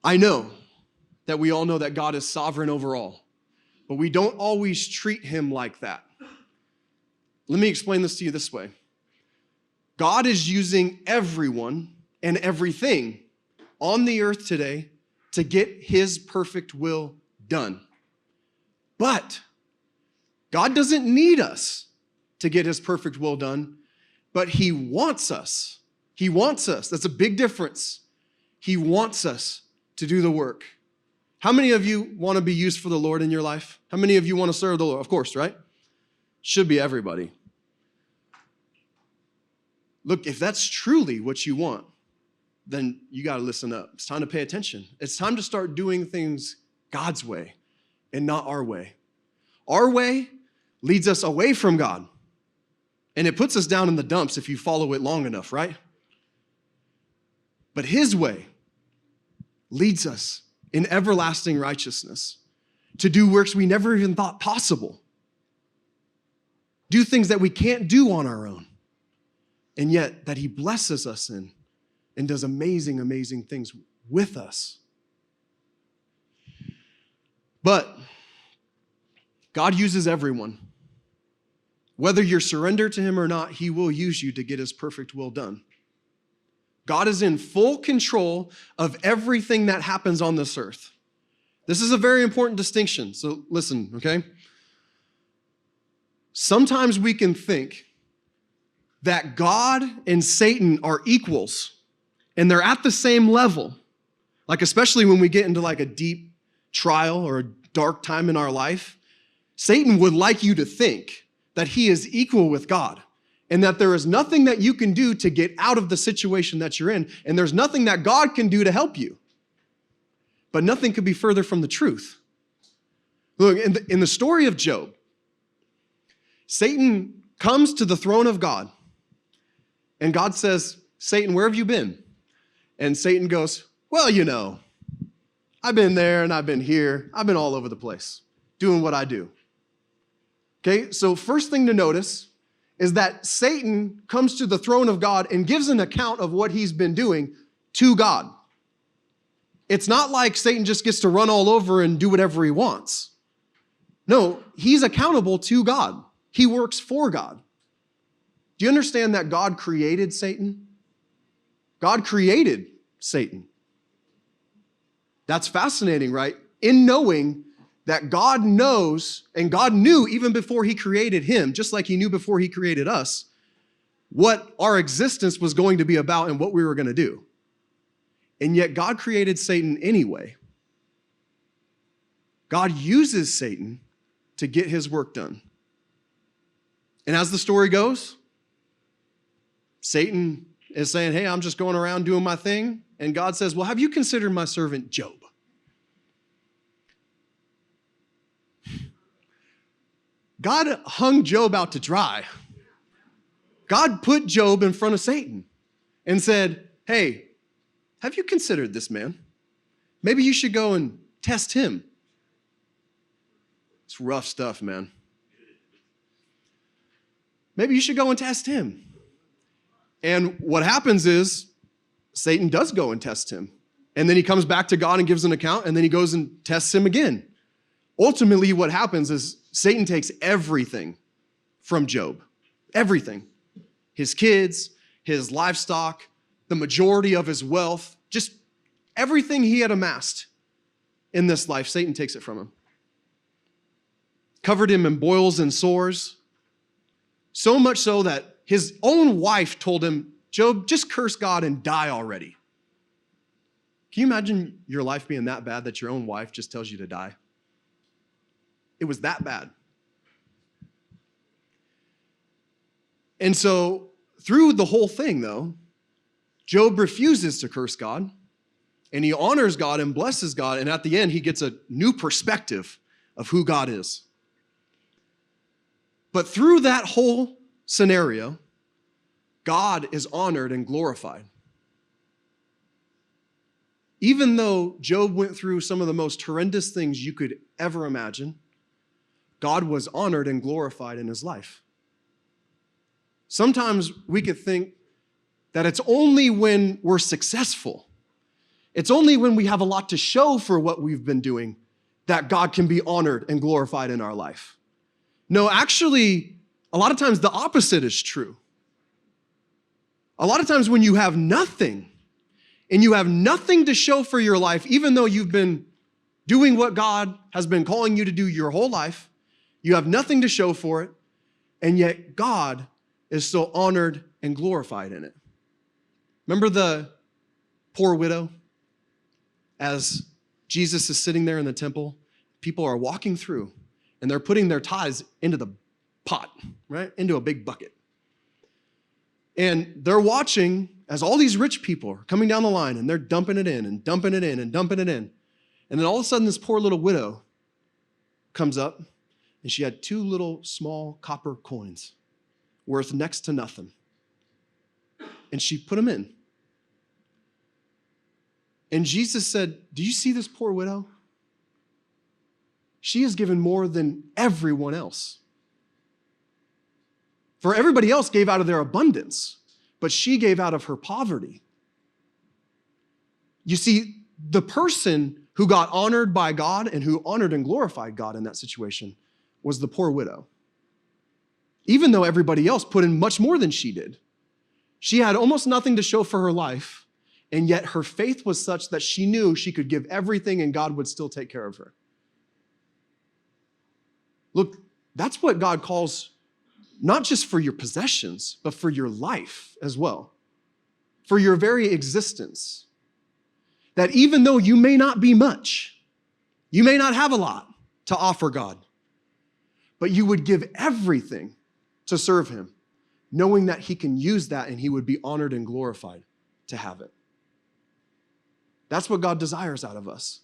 I know that we all know that God is sovereign over all, but we don't always treat him like that. Let me explain this to you this way. God is using everyone and everything on the earth today to get his perfect will done. But God doesn't need us to get his perfect will done, but he wants us. He wants us. That's a big difference. He wants us to do the work. How many of you want to be used for the Lord in your life? How many of you want to serve the Lord? Of course, right? Should be everybody. Look, if that's truly what you want, then you got to listen up. It's time to pay attention. It's time to start doing things God's way and not our way. Our way leads us away from God, and it puts us down in the dumps if you follow it long enough, right? But his way leads us in everlasting righteousness to do works we never even thought possible. Do things that we can't do on our own, and yet that he blesses us in and does amazing, amazing things with us. But God uses everyone. Whether you're surrendered to him or not, he will use you to get his perfect will done. God is in full control of everything that happens on this earth. This is a very important distinction, so listen, okay? Sometimes we can think that God and Satan are equals and they're at the same level. Like especially when we get into like a deep trial or a dark time in our life, Satan would like you to think that he is equal with God and that there is nothing that you can do to get out of the situation that you're in, and there's nothing that God can do to help you. But nothing could be further from the truth. Look, in the story of Job, Satan comes to the throne of God, and God says, Satan, where have you been? And Satan goes, well, you know, I've been there and I've been here. I've been all over the place doing what I do. Okay, so first thing to notice is that Satan comes to the throne of God and gives an account of what he's been doing to God. It's not like Satan just gets to run all over and do whatever he wants. No, he's accountable to God. He works for God. Do you understand that God created Satan? God created Satan. That's fascinating, right? In knowing that God knows, and God knew even before he created him, just like he knew before he created us, what our existence was going to be about and what we were going to do. And yet God created Satan anyway. God uses Satan to get his work done. And as the story goes, Satan is saying, hey, I'm just going around doing my thing. And God says, well, have you considered my servant Job? God hung Job out to dry. God put Job in front of Satan and said, hey, have you considered this man? Maybe you should go and test him. It's rough stuff, man. Maybe you should go and test him. And what happens is Satan does go and test him. And then he comes back to God and gives an account, and then he goes and tests him again. Ultimately, what happens is Satan takes everything from Job. Everything. His kids, his livestock, the majority of his wealth, just everything he had amassed in this life, Satan takes it from him. Covered him in boils and sores. So much so that his own wife told him, Job, just curse God and die already. Can you imagine your life being that bad that your own wife just tells you to die? It was that bad. And so through the whole thing, though, Job refuses to curse God, and he honors God and blesses God, and at the end, he gets a new perspective of who God is. But through that whole scenario, God is honored and glorified. Even though Job went through some of the most horrendous things you could ever imagine, God was honored and glorified in his life. Sometimes we could think that it's only when we're successful It's only when we have a lot to show for what we've been doing that God can be honored and glorified in our life. No, actually, a lot of times the opposite is true. A lot of times when you have nothing, and you have nothing to show for your life, even though you've been doing what God has been calling you to do your whole life, you have nothing to show for it, and yet God is still honored and glorified in it. Remember the poor widow? As Jesus is sitting there in the temple, people are walking through, and they're putting their tithes into the pot, right? Into a big bucket. And they're watching as all these rich people are coming down the line, and they're dumping it in and dumping it in and dumping it in. And then all of a sudden, this poor little widow comes up, and she had 2 little small copper coins worth next to nothing. And she put them in. And Jesus said, do you see this poor widow? She has given more than everyone else. For everybody else gave out of their abundance, but she gave out of her poverty. You see, the person who got honored by God and who honored and glorified God in that situation was the poor widow. Even though everybody else put in much more than she did. She had almost nothing to show for her life, and yet her faith was such that she knew she could give everything and God would still take care of her. Look, that's what God calls not just for your possessions, but for your life as well, for your very existence. That even though you may not be much, you may not have a lot to offer God, but you would give everything to serve him, knowing that he can use that and he would be honored and glorified to have it. That's what God desires out of us.